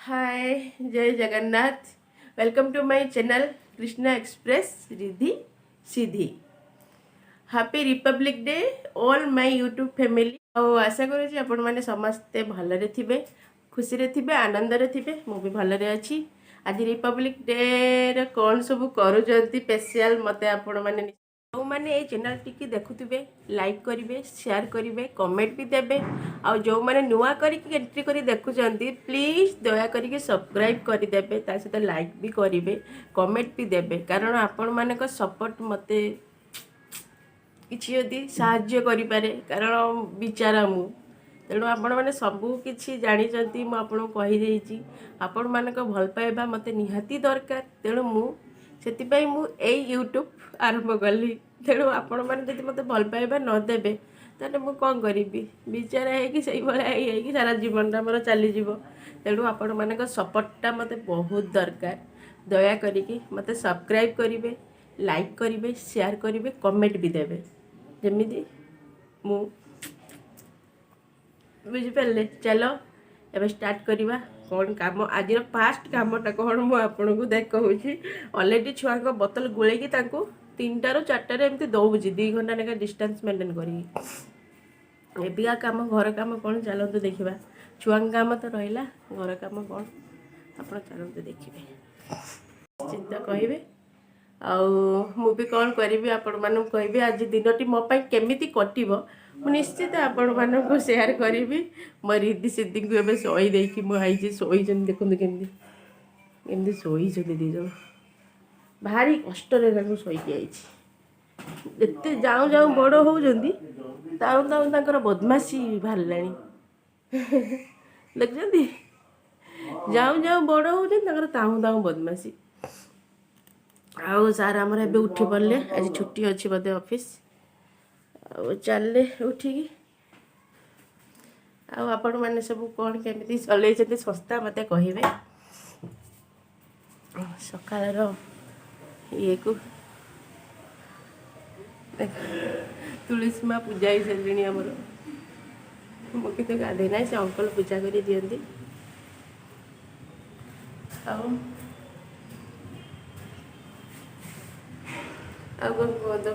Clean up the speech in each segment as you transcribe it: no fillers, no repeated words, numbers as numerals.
हाय जय Jagannath. Welcome to my channel Krishna express Riddhi Siddhi. Happy republic day all my YouTube family. और आशा करूँ आपण मैंने समस्ते भलरे थिबे, खुशी रे थिबे, आनंद रे थिबे। मु भी भलरे अछि। आज रिपब्लिक डे रे कौन सब करूजंती स्पेशल मते आपण मैंने जो मैंने ये चैनल टी देखुवे लाइक करेंगे, शेयर करेंगे, कमेंट भी देवे। आ जो मैंने नुआ करके एंट्री कर देखुं प्लीज दया करके सब्सक्राइब करदेवे, सहित लाइक भी करेंगे, कमेंट भी देवे। कारण आपण मान सपोर्ट मते किसी यदि साहाଯ୍य करें, कारण विचारा मु तेणु आपण मैंने सबू किसी जानी मुझे कहीदे आपण मान भल पाइबा मत निहाती दरकार। तेणु मुझे मुझे यूट्यूब आरंभ कली। तेणु आपण मैंने जब मत भल पाइबा नदेवे ताले मु कौन करी विचारा है सारा जीवनटा मोर चलीज। तेणु आपण मान सपोर्टटा मत बहुत दरकार। दया करिकी मत सब्सक्राइब करेंगे, लाइक करेंगे, शेयर करेंगे, कमेंट भी देवे। जमीदी मु बुझिपारे। चलो एवं स्टार्ट करवा कौन कम आज फास्ट कमटा कौन मुझे देखी। अलरेडी छुआ बोतल गोल 3टा ରୁ 4टार एमती दौची 2 घंटा लेखा डिस्टेंस मेंटेन करी। एबिका कम घर कम कौन चलते देखा। छुआ कम तो रहा, घर कम कौन आप चलते देखिए चिंता कहे। आउ भी कौन करी आपण मानू कहि आज दिनटी मो केमी कट निश्चित आपण मानू सेयार करी। मो रिद्धि सिद्धि को एवं शई देखी मुझे शोई देखते केमती केमती शोई दीज भारी कष्ट शोईकी आई। जिते जाऊँ जाऊँ बड़ होती ताऊँ ताऊँ तर बदमाशी बाहर देखते। जाऊँ जाऊँ बड़ होती ताऊँ ताऊँ बदमाशी। आउ सार आमर ए उठी पड़े। आज छुट्टी अच्छी बोधे ऑफिस। आउ चलले उठिकी आपण मैंने सब कौन केमी चल संस्था मत कहे। सकाल ये को तुलसी माँ पूजा ही सारे आमर मुझे तो गाधे ना से अंकल पूजा कर दिखती। कौन कहत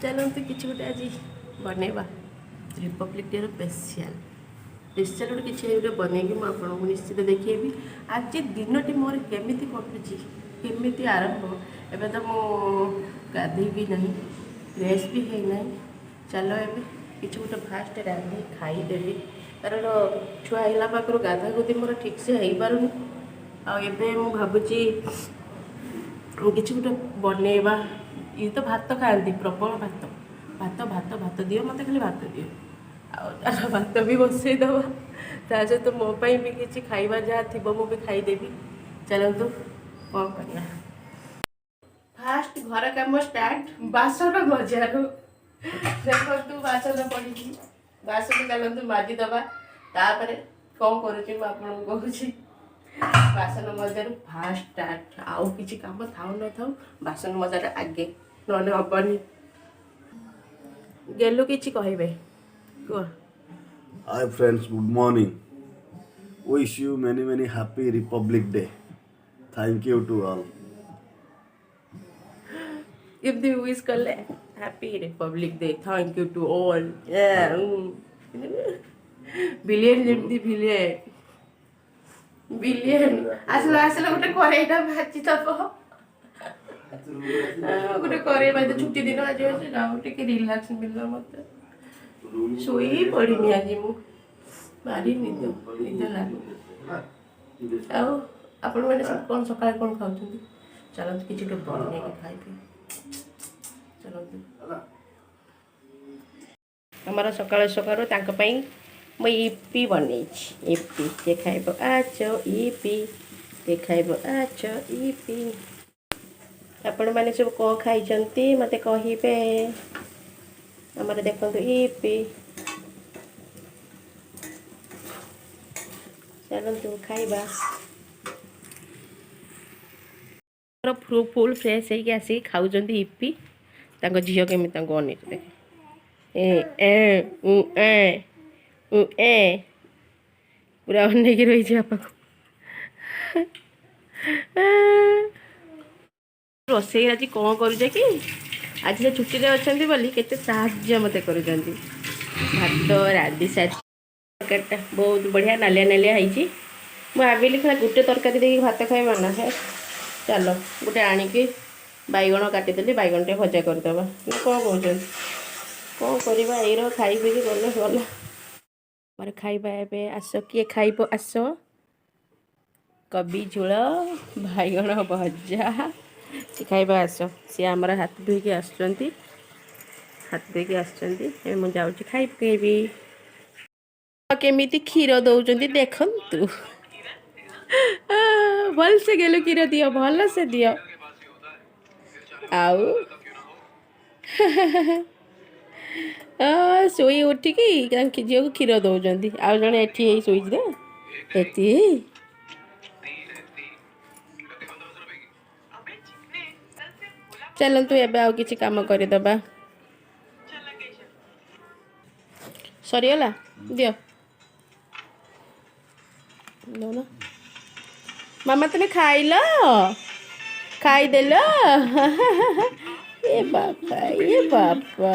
चलते कि गोटे आज बनवा रिपब्लिक डे स्पेशल स्पेशल गोटे किसी गोटे बनईकि मुझे निश्चित देखी। आज दिनटी मोर केमी कटुची केमी आरंभ एवं तो मु गाधे भी नहीं, फ्रेश भी है ना। चलो ए किसी गोटे फास्ट रांधि खाईदेवी कारण छुआ है पाखर गाधा गुधी मोर ठीक से हो पार। आबे भावुची किसी गोटे बनवा। ये तो भात खाती प्रबल भात भात भात भात दियो मत खाली भात दियो। आर भात भी बसई दबा ता सहित तो मोपाई भी किसी खाइबा जहाँ थी मुझे खाईदेवी। चलतु कौन करना फास्ट घर कम स्टार्ट बासन मजार देखु बासन पड़ी बासन चलतु माजिदबा तापर कौन करुँच बासन मजार फास्ट स्टार्ट। आउ किसी कम थाऊ न थाऊ बासन मजार आगे ना हेनी। गेलु किसी कहे कह। Hi friends, good morning. Wish you many happy Republic Day. Thank you to all. If the wish kale happy Republic Day, thank you to all. Billion जेमती बिलियन आसला आसला गोटे करेईटा भाजी दब गोटे करेई भाजी छुट्टी दिन आज अच्छे रिलैक्स मिलला मत शोई पड़नी आज मु भारी निद निद लगे। आपण मैंने सब कौन सकाल कौन खाऊँ चलते किसी गोटे बनई खाइबे। चलते आमर सकाल सकाल मुझे इपी बनई इपी देखाइब आच इपी देखाइब आच इपी। आपण मैंने सब कौन खाई मत कहे। आमर देखो इपी चलतु खाइबा। फुल फ्रेश होगी आसिक खाऊँ इपी झील केमी अन देखे ପୁରା ଅନେଇକି ରହିଛି ବାପାକୁ। ରୋଷେଇ ଆଜି କ'ଣ କରୁଛ କି? ଆଜି ସେ ଛୁଟିରେ ଅଛନ୍ତି ବୋଲି କେତେ ସାହାଯ୍ୟ ମୋତେ କରୁଛନ୍ତି। ଭାତ ରାନ୍ଧି ସାରି ତରକାରୀଟା ବହୁତ ବଢ଼ିଆ ନାଲିଆ ନାଲିଆ ହେଇଛି। ମୁଁ ଭାବିଲି ଖାଲି ଗୋଟେ ତରକାରୀ ଦେଇକି ଭାତ ଖାଇବା ନା, ହେ ଚାଲ ଗୋଟେ ଆଣିକି ବାଇଗଣ କାଟିଦେଲି, ବାଇଗଣଟେ ଭଜା କରିଦେବା ନା କ'ଣ କହୁଛନ୍ତି? କ'ଣ କରିବା, ଏଇର ଖାଇବିକି ଗଲେ ଗଲା। ମୋର ଖାଇବା ଏବେ ଆସ, କିଏ ଖାଇବ ଆସ। କୋବି ଝୋଳ, ବାଇଗଣ ଭଜା ଖାଇବା ଆସ। ସିଏ ଆମର ହାତ ଧୋଇକି ଆସୁଛନ୍ତି, ଏବେ ମୁଁ ଯାଉଛି ଖାଇ ପକେଇବି। କେମିତି କ୍ଷୀର ଦଉଛନ୍ତି ଦେଖନ୍ତୁ। ଭଲସେ ଗେଲୁ କ୍ଷୀର ଦିଅ, ଭଲସେ ଦିଅ। ଆଉ ଶୋଇ ଉଠିକି ତାଙ୍କ ଝିଅକୁ କ୍ଷୀର ଦଉଛନ୍ତି। ଆଉ ଜଣେ ଏଠି ହେଇ ଶୋଇଛି ନା, ଏଠି ଚାଲନ୍ତୁ ଏବେ ଆଉ କିଛି କାମ କରିଦେବା। ସରିଗଲା, ଦିଅ ଦଉନ। ମାମା ତମେ ଖାଇଲ, ଖାଇଦେଲ। ଏ ବାପା, ଏ ବାପା।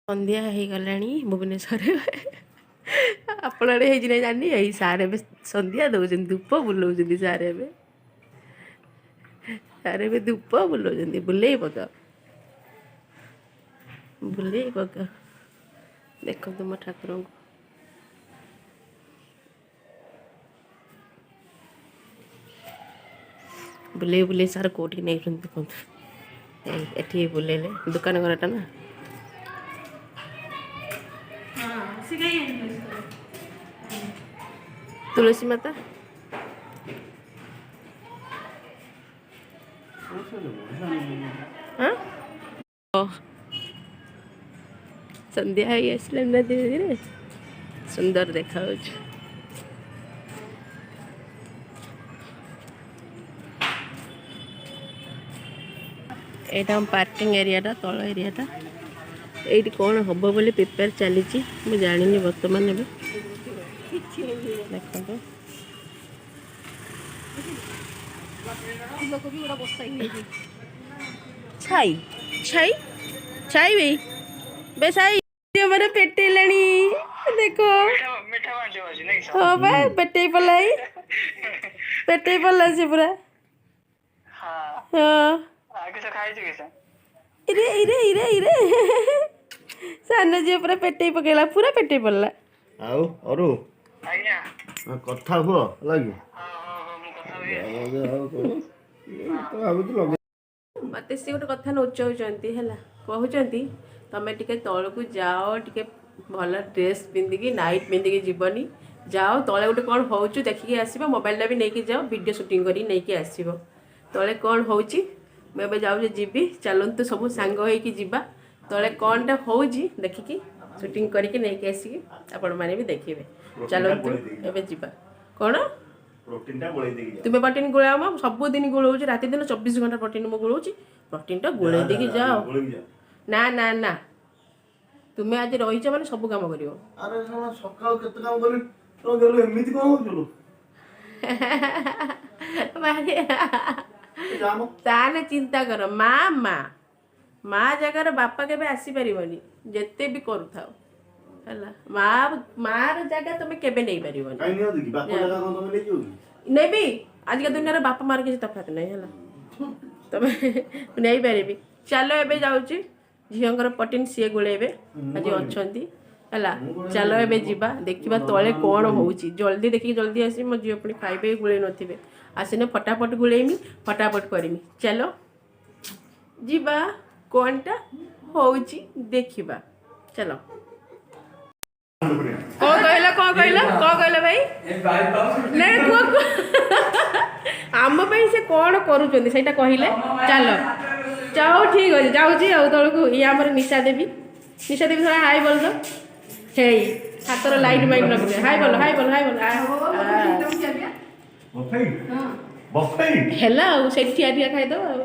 ସନ୍ଧ୍ୟା ହେଇଗଲାଣି ଭୁବନେଶ୍ୱରରେ। ଆପଣ ଆଡ଼େ ହେଇଛି ନାହିଁ ଜାଣିନି। ଏଇ ସାର୍ ଏବେ ସନ୍ଧ୍ୟା ଦେଉଛନ୍ତି, ଧୂପ ବୁଲଉଛନ୍ତି। ସାର୍ ଏବେ ଧୂପ ବୁଲଉଛନ୍ତି। ବୁଲେଇ ପକା, ବୁଲେଇ ପକା। ଦେଖନ୍ତୁ ମୋ ଠାକୁରଙ୍କୁ। ବୁଲେଇ ବୁଲେଇ ସାର୍ କେଉଁଠିକି ନେଇଛନ୍ତି ଦେଖନ୍ତୁ। ଏଠି ବୁଲେଇଲେ, ଦୋକାନ ଘରଟା ନା। ତୁଳସୀ ମାତା ସନ୍ଧ୍ୟା ହେଇ ଆସିଲାଣି ନା, ଧୀରେ ଧୀରେ ସୁନ୍ଦର ଦେଖାଯାଉଛି। ଏଇଟା ପାର୍କିଂ ଏରିଆଟା, ତଳ ଏରିଆଟା। ଏଇଠି କ'ଣ ହେବ ବୋଲି ପ୍ରିପେୟାର ଚାଲିଛି, ମୁଁ ଜାଣିନି ବର୍ତ୍ତମାନ। ଏବେ ଦେଖନ୍ତୁ ଛାଇ ଛାଇ ଛାଇ ବେ ଛାଇ ଆମର ପେଟେଇଲାଣି ଦେଖ। ହଁ ବା, ପେଟେଇ ପଲାଇ, ପେଟେଇ ପଲା ସେ ପୁରା। ହଁ ଇରେ ଇରେ ଇରେ ଇରେ ସାନ ଝିଅ ପୁରା ପେଟେଇ ପକେଇଲା, ପୁରା ପେଟେଇ ପଡିଲା। ଆଉ ଅରୁ କଥା ହୁଅ ଲାଗି ମତେ ସେ ଗୋଟେ କଥା ନଉଚଉଛନ୍ତି ହେଲା, କହୁଛନ୍ତି ତମେ ଟିକେ ତଳକୁ ଯାଅ, ଟିକେ ଭଲ ଡ୍ରେସ୍ ପିନ୍ଧିକି, ନାଇଟ୍ ପିନ୍ଧିକି ଯିବନି, ଯାଅ ତଳେ ଗୋଟେ କ'ଣ ହଉଛି ଦେଖିକି ଆସିବ। ମୋବାଇଲଟା ବି ନେଇକି ଯାଅ, ଭିଡ଼ିଓ ସୁଟିଂ କରିକି ନେଇକି ଆସିବ। ତଳେ କ'ଣ ହେଉଛି ମୁଁ ଏବେ ଯାଉଛି, ଯିବି। ଚାଲନ୍ତୁ ସବୁ ସାଙ୍ଗ ହେଇକି ଯିବା। ତଳେ କ'ଣଟା ହେଉଛି ଦେଖିକି ସୁଟିଂ କରିକି ନେଇକି ଆସିକି ଆପଣମାନେ ବି ଦେଖିବେ। ଚାଲନ୍ତୁ ଏବେ ଯିବା। କ'ଣ ତୁମେ ପ୍ରୋଟିନ୍ ଗୋଳାଅ? ମ ସବୁଦିନ ଗୋଳଉଛି, ରାତି ଦିନ 24 ଘଣ୍ଟା ପ୍ରୋଟିନ୍ ମୁଁ ଗୋଳଉଛି। ପ୍ରୋଟିନ୍ଟା ଗୋଳେଇ ଦେଇକି ଯାଅ। ନା ନା ନା, ତୁମେ ଆଜି ରହିଛ ମାନେ ସବୁ କାମ କରିବ। ଆରେ ସକାଳୁ କେତେ କାମ କଲି, ଏମିତି କ'ଣ ହଉଛୁ? ତାହେଲେ ଚିନ୍ତା କର, ମା ଜାଗାରେ ବାପା କେବେ ଆସିପାରିବନି, ଯେତେ ବି କରୁଥାଉ ହେଲା। ମାର ଜାଗା ତମେ କେବେ ନେଇପାରିବନି। ନେବି, ଆଜିକା ଦୁନିଆରେ ବାପା ମାର କିଛି ତଫାତ ନାହିଁ ହେଲା, ତମେ ନେଇପାରିବି। ଚାଲ ଏବେ ଯାଉଛି, ଝିଅଙ୍କର ପ୍ରୋଟିନ୍ ସିଏ ଗୋଳେଇବେ, ଆଜି ଅଛନ୍ତି ହେଲା। ଚାଲ ଏବେ ଯିବା, ଦେଖିବା ତଳେ କ'ଣ ହେଉଛି। ଜଲ୍ଦି ଦେଖିକି ଜଲ୍ଦି ଆସିବି, ମୋ ଝିଅ ପୁଣି ଖାଇବେ, ଗୋଳେଇ ନଥିବେ। ଆସିନେ ଫଟାଫଟ ଗୋଳେଇମି, ଫଟାଫଟ କରିମି। ଚାଲ ଯିବା, କ'ଣଟା ହେଉଛି ଦେଖିବା। ଚାଲ। କ'ଣ କହିଲ, କ'ଣ କହିଲ, କ'ଣ କହିଲ ଭାଇ? ନାଇଁ କୁହ, ଆମ ପାଇଁ ସେ କ'ଣ କରୁଛନ୍ତି ସେଇଟା କହିଲେ। ଚାଲ ଯାଉ, ଠିକ୍ ଅଛି, ଯାଉଛି ଆଉ ତଳକୁ। ଇଏ ଆମର ନିଶା ଦେବୀ, ନିଶା ଦେବୀ ଥରେ ହାଇ ବୋଲ ତ। ହେଇ ହାତର ଲାଇଟ୍ ମାଇଟ୍ ରଖିବେ। ହାଇ ବୋଲ, ହାଇ ବୋଲ, ହାଇ ବୋଲ। ହେଲା ଆଉ ସେଇଠି ଠିଆ ଠିଆ ଖାଇଦେବ ଆଉ।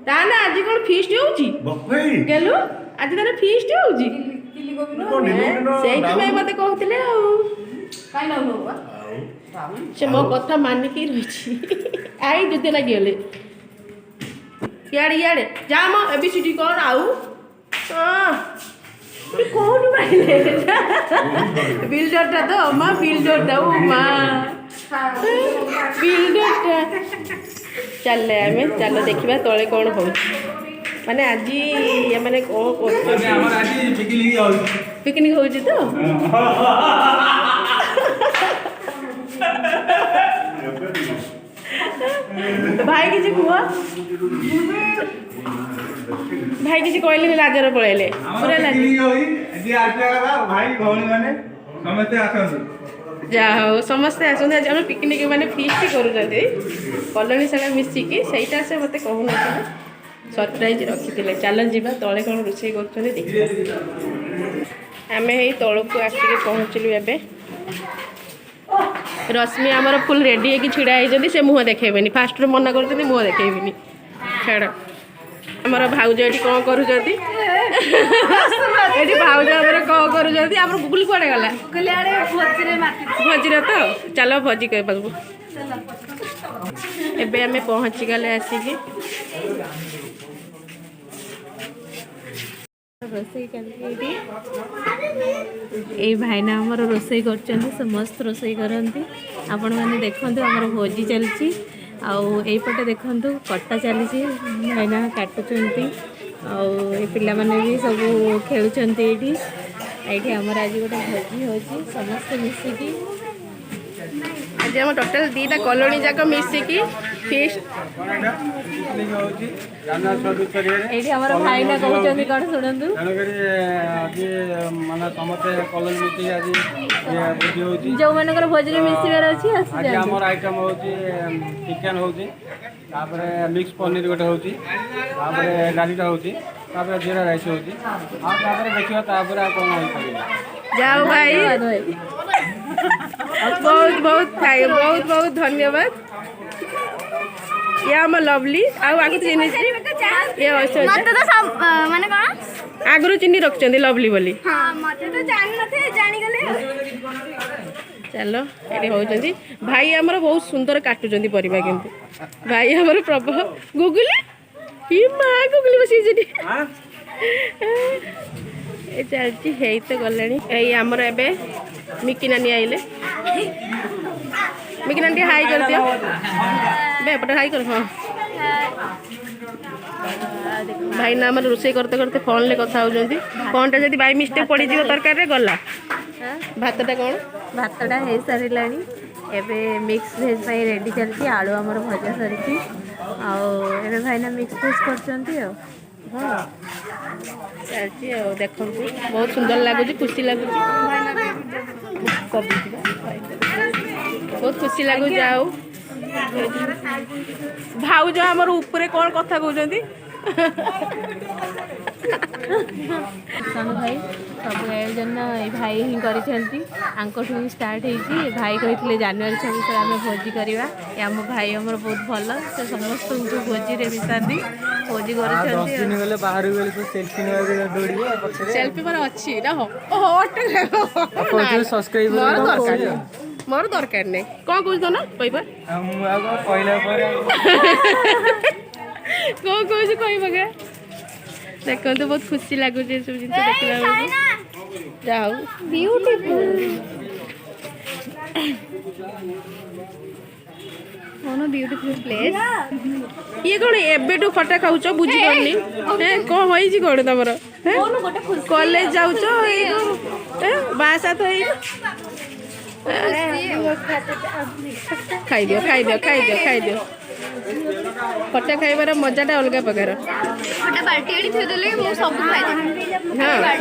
ତା ନା ଆଜି କ'ଣ ଫିଷ୍ଟ ହେଉଛି ଗେଲୁ ଆଜି ତାର ଫିଷ୍ଟ ହେଉଛି ସେଇଥିପାଇଁ ମୋତେ କହୁଥିଲେ ଆଉ ସେ ମୋ କଥା ମାନିକି ରହିଛି ଆଇ ଦୁତେ ଲାଗିଗଲେ ଇଆଡ଼େ ଯା ମ ABCD କ'ଣ ଆଉ କୋଉଠୁ ପାଇଲେ ବିଲ୍ଡରଟା ତ ମା ବିଲ୍ଡରଟା ଓ ମା ବିଲ୍ଡରଟା ଚାଲେ ଆମେ ଚାଲ ଦେଖିବା ତଳେ କ'ଣ ହେଉଛି ମାନେ ଆଜି ଏମାନେ କ'ଣ କରୁଛନ୍ତି ପିକନିକ୍ ହେଉଛି ତ ଭାଇ କିଛି କୁହ ଭାଇ କିଛି କହିଲେନି ଲାଜରେ ପଳେଇଲେ ପୁରା ଯାହା ହଉ ସମସ୍ତେ ଆସନ୍ତି ଆଜି ଆମେ ପିକନିକ୍ ମାନେ ଫିଷ୍ଟ କରୁଛନ୍ତି କଲୋନୀ ସାରା ମିଶିକି ସେଇଟା ସେ ମୋତେ କହୁନଥିଲେ ସରପ୍ରାଇଜ୍ ରଖିଥିଲେ ଚାଲ ଯିବା ତଳେ କ'ଣ ରୋଷେଇ କରୁଛନ୍ତି ଦେଖିବା ଆମେ ଏଇ ତଳକୁ ଆସିକି ପହଞ୍ଚିଲୁ ଏବେ ରଶ୍ମି ଆମର ଫୁଲ୍ ରେଡ଼ି ହେଇକି ଛିଡ଼ା ହେଇଛନ୍ତି ସେ ମୁହଁ ଦେଖେଇବେନି ଫାଷ୍ଟରୁ ମନା କରୁଛନ୍ତି ମୁହଁ ଦେଖେଇବିନି ଛାଡ଼ ଆମର ଭାଉଜ ଏଠି କ'ଣ କରୁଛନ୍ତି ଏଠି ଭାଉଜ ଆମର କ'ଣ କରୁଛନ୍ତି ଆମର ଗୁଗୁଲି କୁଆଡ଼େ ଗଲା ଭୋଜିରେ ତ ଚାଲ ଭୋଜି କରିବାକୁ ଏବେ ଆମେ ପହଞ୍ଚିଗଲେ ଆସିକି ରୋଷେଇ ଚାଲିଛି ଏଇଠି ଏଇ ଭାଇନା ଆମର ରୋଷେଇ କରୁଛନ୍ତି ସେ ମସ୍ତ ରୋଷେଇ କରନ୍ତି ଆପଣମାନେ ଦେଖନ୍ତୁ ଆମର ଭୋଜି ଚାଲିଛି ଆଉ ଏଇପଟେ ଦେଖନ୍ତୁ କଟା ଚାଲିଛି ଭାଇନା କାଟୁଛନ୍ତି ଆଉ ଏ ପିଲାମାନେ ବି ସବୁ ଖେଳୁଛନ୍ତି ଏଇଠି ଆମର ଆଜି ଗୋଟେ ଭୋଜି ହେଉଛି ସମସ୍ତେ ମିଶିକି ଆଜି ଆମ ଟୋଟାଲ ଦୁଇଟା କଲୋନୀ ଯାକ ମିଶିକି ଫିଷ୍ଟ ଏଇଠି ଆମର ଭାଇନା କହୁଛନ୍ତି କ'ଣ ଶୁଣନ୍ତୁ ଯେଉଁମାନଙ୍କର ଭୋଜିରେ ମିଶିବାର ଅଛି ଆଜି ଆମର ଆଇଟମ୍ ହେଉଛି ଚିକେନ୍ ହେଉଛି ତାପରେ ମିକ୍ସ ପନିର ଗୋଟେ ହେଉଛି ତାପରେ ଡାଲିଟା ହେଉଛି ତାପରେ ଜିରା ରାଇସ୍ ହେଉଛି ଆଉ ତାପରେ ଦେଖିବା ତାପରେ ଆଉ କ'ଣ ହେଇପାରିବ ଯାଉ ଭାଇ ବହୁତ ବହୁତ ବହୁତ ଧନ୍ୟବାଦ ये आम लवली आगु चिन्ह आगु चिन्ह रखिंट लवली बोली चलो ये होती भाई आमर बहुत सुंदर काटुंट परिवा किंतु भाई आमर प्रभु गुगुली ही माँ गुगुली बस चलती है तो गले आमर ए मिकी नानी आइले मिकी नानी हाई कर दियो बेपटे हाई कर हाँ भाई ना आमर रोषे करते करते फोन ले कथा होती फोन टा जब बाई मिस्टेक पड़ जाए तरकारी गला भातटा कौन भातटा हो सारा एबे मिक्स भेज रेडी चलती आलू आमर भजा सरी आए भाईना मिक्स भेज कर हाँ चलती देखु बहुत सुंदर लगुच खुशी लगुच बहुत खुशी लगुच आओ भाउज आमर ऊपर कौन कथा कहते भाई सब आयोजन ये भाई ही करठू स्टार्ट होती भाई कहते जनवरी 26 आम भोजी करवा आम भाई आम बहुत भल से समस्त भोजी मिसाती भोजी कर सेल्फी पर अच्छी ना मोर दरकार नहीं कौन कह ना कह कौन कह देखो तो बहुत खुशी लगुच सब जिन देखला जाओ ब्यूटीफुल कौन ब्यूटीफुल प्लेस ये कौन एबेटू फटा खाऊच बुझी पारनी कौन होई कौन तुम कॉलेज जाऊच बासा तो खाई दियो फटा खाइबार मजाटा अलग प्रकार हाँ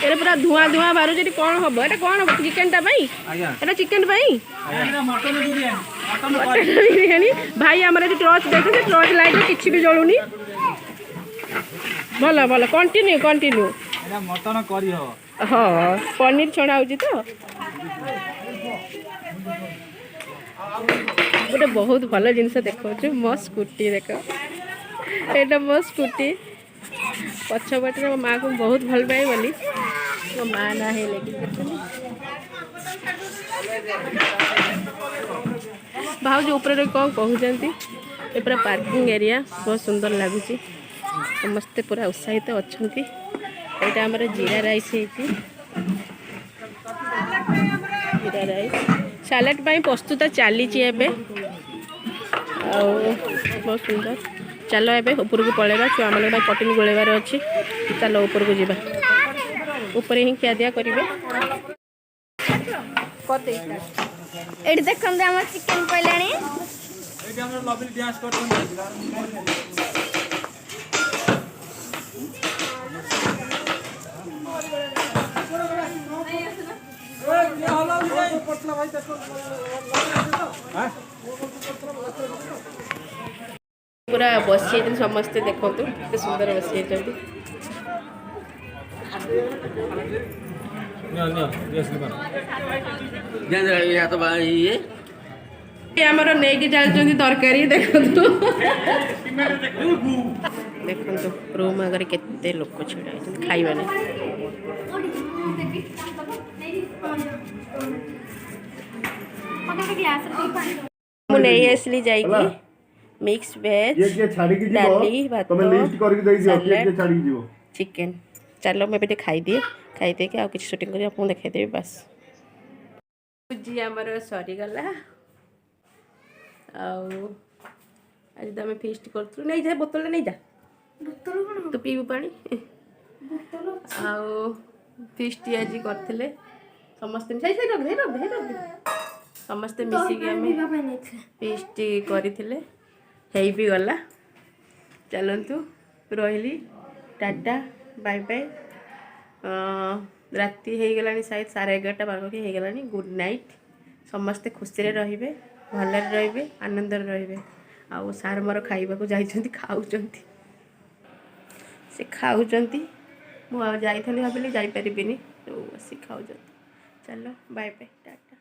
ये पूरा धुआं धुआं बाहर कौन हम ये कौन हम चिकेन टाइम ये चिकेन मटन बिरयानी भाई आम टर्च देखे टर्च लाइट किसी भी जलूनी भल भल कंटिन्यू हाँ पनीर छणा हो गोटे बहुत भल जिनस देखा मो स्कूटी देख एटा मो स्कूटी पछपटे मो माँ को बहुत भल पाए बोली मो माँ ना है लेकिन भाज ऊपर कौन कहते ये पूरा पार्किंग एरिया बहुत सुंदर लगुच समस्ते पूरा उत्साहित अच्छा यहाँ आमर जीरा राइस जीरा राइस सालाड पाई प्रस्तुत चली बहुत सुंदर चलो ए ऊपर को पलैबा छुआ मान पटिन गोलेबार अच्छी चलो ऊपर को जावा ऊपर ही खिया दिया करेंगे एटी देखते आम चिकेन पड़े पूरा बसी समस्ते देखो केते सुंदर बसी आमर नहीं चलती तरकारी देखो देखो रूम आगे केते लोक छड़ा खाइबा नहीं आसली जाइकी मिक्स वेज डाली भात सैलेड चिकेन चलो मैं खाईदिए खाईदे कि आउ शूटिंग कर आपको देखदेवी बस भोजी आमर सरीगला आज तो आम फिस्ट करूँ नहीं जा बोतल नहीं जा तू पीबू पानी आउ फिस्ट आज करते समस्ते समस्ते मिसिक फिस्ट करते हेई भी गला चलतु रही टाटा बाय बाय राति हो गला शायद 11:30 पाखी हो गला गुड नाइट समस्ते खुशी रे भल रे आनंद रे आउ सार मोर खाइबा जाइछंती खाउछंती से खाउछंती मु जाइथली भाविली जाई परिबिनी तो बसी खाउछंती चलो बाय बाय टाटा।